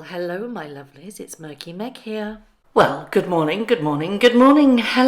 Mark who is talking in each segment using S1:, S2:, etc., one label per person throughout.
S1: Well, hello, my lovelies. It's Murky Meg here. Well, good morning. Hello.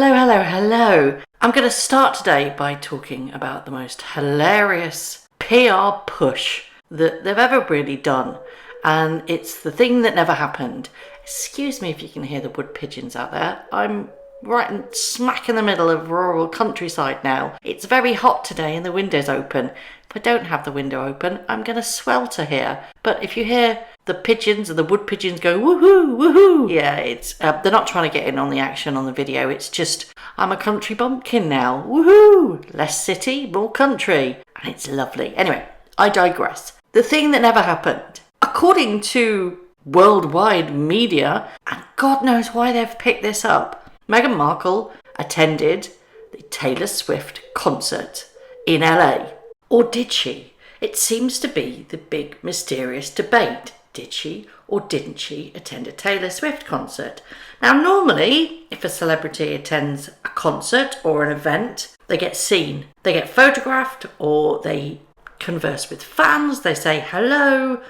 S1: I'm going to start today by talking about the most hilarious PR push that they've ever really done. And it's the thing that never happened. Excuse me if you can hear the wood pigeons out there. I'm right smack in the middle of rural countryside now. It's very hot today and the window's open. If I don't have the window open, I'm going to swelter here. But if you hear the pigeons and the wood pigeons go woohoo, woohoo, yeah, it's they're not trying to get in on the action on the video. It's just, I'm a country bumpkin now. Woohoo! Less city, more country. And it's lovely. Anyway, I digress. The thing that never happened. According to worldwide media, and God knows why they've picked this up, Meghan Markle attended the Taylor Swift concert in LA. Or did she? It seems to be the big mysterious debate. Did she or didn't she attend a Taylor Swift concert? Now, normally, if a celebrity attends a concert or an event, they get seen. They get photographed or they converse with fans. They say hello.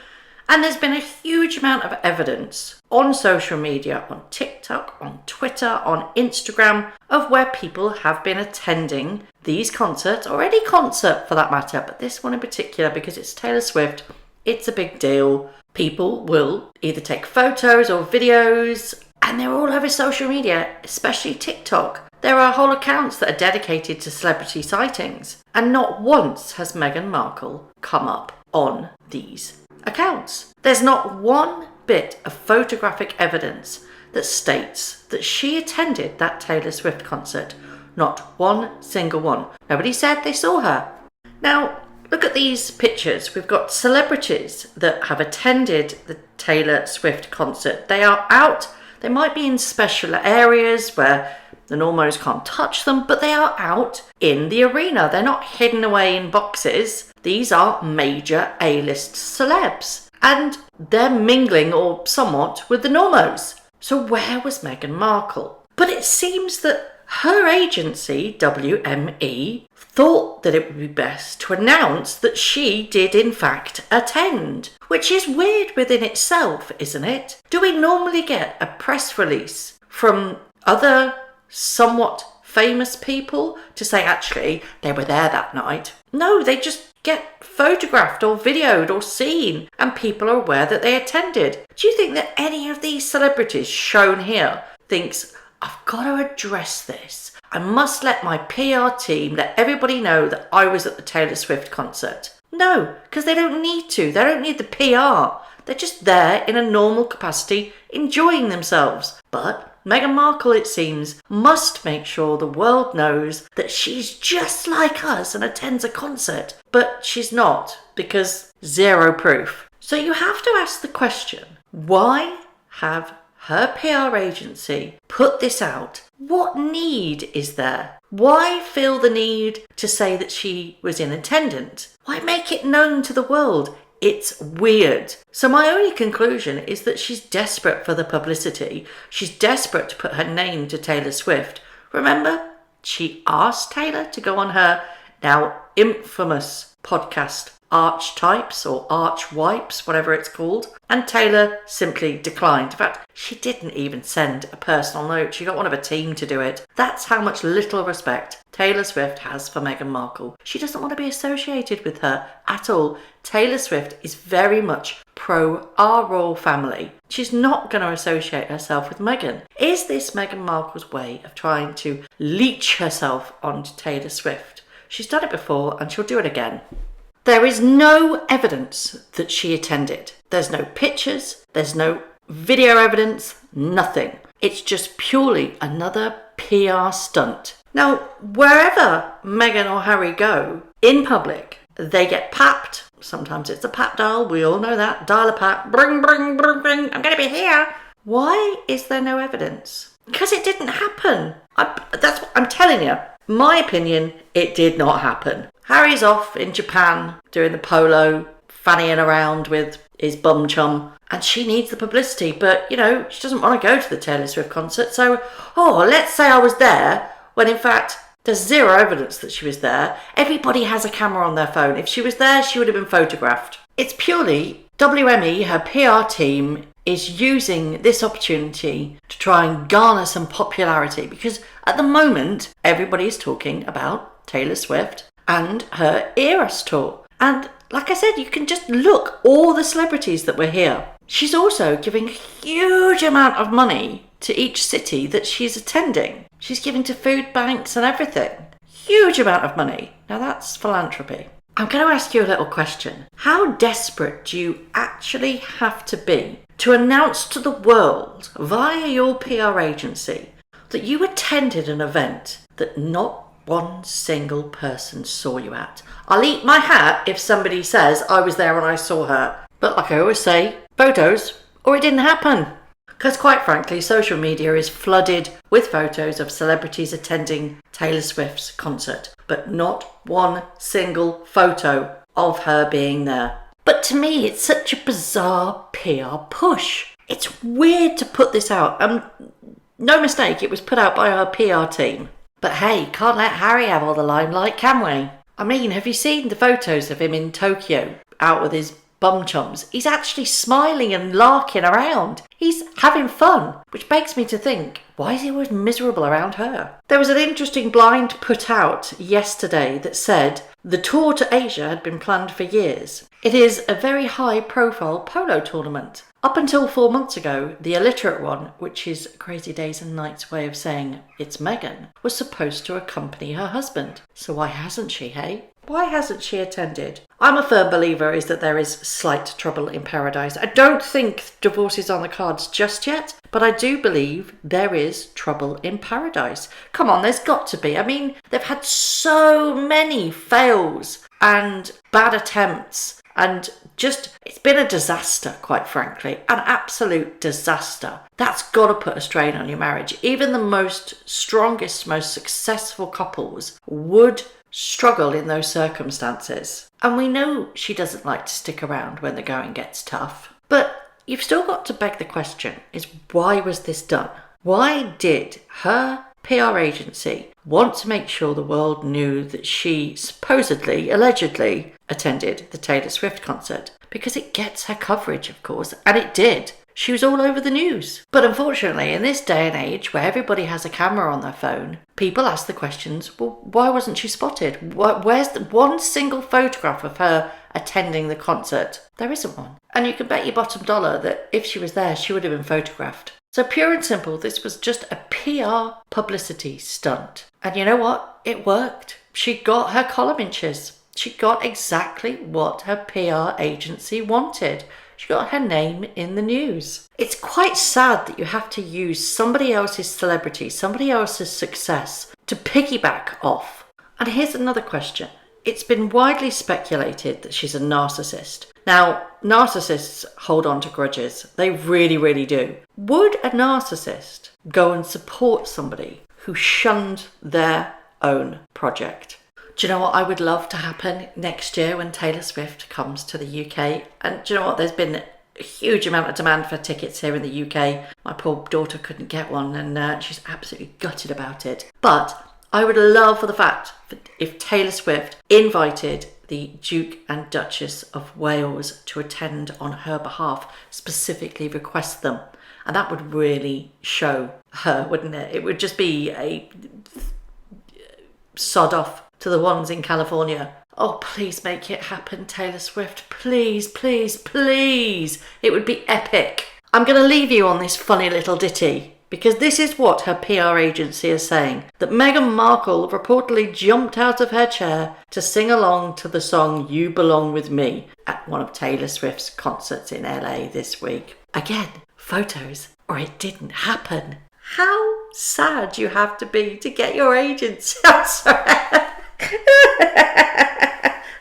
S1: And there's been a huge amount of evidence on social media, on TikTok, on Twitter, on Instagram, of where people have been attending these concerts, or any concert for that matter, but this one in particular, because it's Taylor Swift, it's a big deal. People will either take photos or videos, and they're all over social media, especially TikTok. There are whole accounts that are dedicated to celebrity sightings, and not once has Meghan Markle come up on these accounts. There's not one bit of photographic evidence that states that she attended that Taylor Swift concert. Not one single one. Nobody said they saw her. Now, look at these pictures. We've got celebrities that have attended the Taylor Swift concert. They are out. They might be in special areas where the normals can't touch them, but they are out in the arena. They're not hidden away in boxes. These are major A-list celebs. And they're mingling, or somewhat, with the normos. So where was Meghan Markle? But it seems that her agency, WME, thought that it would be best to announce that she did in fact attend. Which is weird within itself, isn't it? Do we normally get a press release from other somewhat famous people to say actually they were there that night? No, they just get photographed or videoed or seen and people are aware that they attended. Do you think that any of these celebrities shown here thinks, I've got to address this. I must let my PR team let everybody know that I was at the Taylor Swift concert? No, because they don't need to. They don't need the PR. They're just there in a normal capacity enjoying themselves. But Meghan Markle, it seems, must make sure the world knows that she's just like us and attends a concert. But she's not, because zero proof. So you have to ask the question, why have her PR agency put this out? What need is there? Why feel the need to say that she was in attendance? Why make it known to the world? It's weird. So my only conclusion is that she's desperate for the publicity. She's desperate to put her name to Taylor Swift. Remember, she asked Taylor to go on her now infamous podcast, Archetypes or Archwipes, whatever it's called. And Taylor simply declined. In fact, she didn't even send a personal note. She got one of a team to do it. That's how much little respect Taylor Swift has for Meghan Markle. She doesn't want to be associated with her at all. Taylor Swift is very much pro our royal family. She's not going to associate herself with Meghan. Is this Meghan Markle's way of trying to leech herself onto Taylor Swift? She's done it before and she'll do it again. There is no evidence that she attended. There's no pictures, there's no video evidence, nothing. It's just purely another PR stunt. Now, wherever Meghan or Harry go in public, they get papped. Sometimes it's a pap dial, we all know that. Dial a pap, bring, bring, bring, bring, I'm going to be here. Why is there no evidence? Because it didn't happen. That's what I'm telling you. My opinion, it did not happen. Harry's off in Japan doing the polo, fannying around with his bum chum, and she needs the publicity, but, you know, she doesn't want to go to the Taylor Swift concert, so, let's say I was there, when in fact, there's zero evidence that she was there. Everybody has a camera on their phone. If she was there, she would have been photographed. It's purely WME, her PR team, is using this opportunity to try and garner some popularity, because at the moment everybody is talking about Taylor Swift and her Eras tour. And like I said, you can just look all the celebrities that were here. She's also giving a huge amount of money to each city that she's attending. She's giving to food banks and everything. Huge amount of money. Now that's philanthropy. I'm going to ask you a little question. How desperate do you actually have to be to announce to the world via your PR agency that you attended an event that not one single person saw you at? I'll eat my hat if somebody says I was there and I saw her. But like I always say, photos or it didn't happen. Because quite frankly, social media is flooded with photos of celebrities attending Taylor Swift's concert, but not one single photo of her being there. But to me, it's such a bizarre PR push. It's weird to put this out. No mistake, it was put out by her PR team. But hey, can't let Harry have all the limelight, can we? I mean, have you seen the photos of him in Tokyo, out with his bum chums? He's actually smiling and larking around. He's having fun, which begs me to think, why is he always miserable around her? There was an interesting blind put out yesterday that said the tour to Asia had been planned for years. It is a very high-profile polo tournament. Up until 4 months ago, the illiterate one, which is Crazy Days and Nights' way of saying it's Meghan, was supposed to accompany her husband. So why hasn't she, hey? Why hasn't she attended? I'm a firm believer is that there is slight trouble in paradise. I don't think divorce is on the cards just yet, but I do believe there is trouble in paradise. Come on, there's got to be. I mean, they've had so many fails and bad attempts, and just, it's been a disaster, quite frankly. An absolute disaster. That's got to put a strain on your marriage. Even the most strongest, most successful couples would struggle in those circumstances. And we know she doesn't like to stick around when the going gets tough. But you've still got to beg the question, is why was this done? Why did her PR agency want to make sure the world knew that she supposedly, allegedly, attended the Taylor Swift concert? Because it gets her coverage, of course, and it did. She was all over the news. But unfortunately, in this day and age where everybody has a camera on their phone, people ask the questions, well, why wasn't she spotted? Where's the one single photograph of her attending the concert? There isn't one. And you can bet your bottom dollar that if she was there, she would have been photographed. So pure and simple, this was just a PR publicity stunt. And you know what? It worked. She got her column inches. She got exactly what her PR agency wanted. She got her name in the news. It's quite sad that you have to use somebody else's celebrity, somebody else's success to piggyback off. And here's another question. It's been widely speculated that she's a narcissist. Now, narcissists hold on to grudges. They really, really do. Would a narcissist go and support somebody who shunned their own project? Do you know what I would love to happen next year when Taylor Swift comes to the UK? And do you know what? There's been a huge amount of demand for tickets here in the UK. My poor daughter couldn't get one, and she's absolutely gutted about it. But I would love for the fact that if Taylor Swift invited the Duke and Duchess of Wales to attend on her behalf, specifically request them. And that would really show her, wouldn't it? It would just be a sod off to the ones in California. Oh, please make it happen, Taylor Swift. Please, please, please. It would be epic. I'm going to leave you on this funny little ditty, because this is what her PR agency is saying. That Meghan Markle reportedly jumped out of her chair to sing along to the song You Belong With Me at one of Taylor Swift's concerts in LA this week. Again, photos, or it didn't happen. How sad you have to be to get your agency. I'm sorry.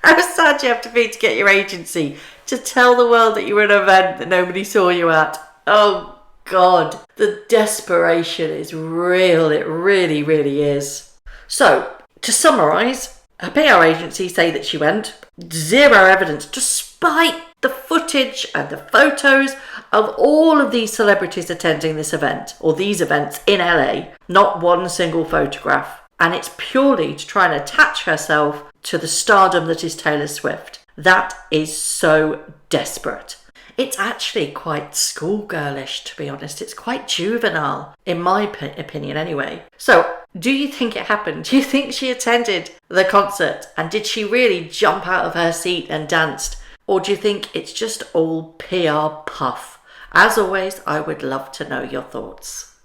S1: How sad you have to be to get your agency to tell the world that you were at an event that nobody saw you at. Oh God, the desperation is real. It really, really is. So, to summarise, her PR agency say that she went. Zero evidence, despite the footage and the photos of all of these celebrities attending this event, or these events in LA. Not one single photograph. And it's purely to try and attach herself to the stardom that is Taylor Swift. That is so desperate. It's actually quite schoolgirlish, to be honest. It's quite juvenile, in my opinion, anyway. So, do you think it happened? Do you think she attended the concert and did she really jump out of her seat and danced? Or do you think it's just all PR puff? As always, I would love to know your thoughts.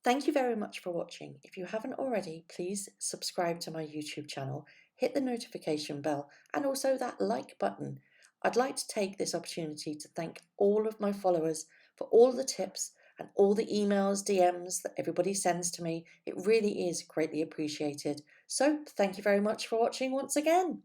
S2: Thank you very much for watching. If you haven't already, please subscribe to my YouTube channel, hit the notification bell and also that like button. I'd like to take this opportunity to thank all of my followers for all the tips and all the emails, DMs that everybody sends to me. It really is greatly appreciated. So thank you very much for watching once again.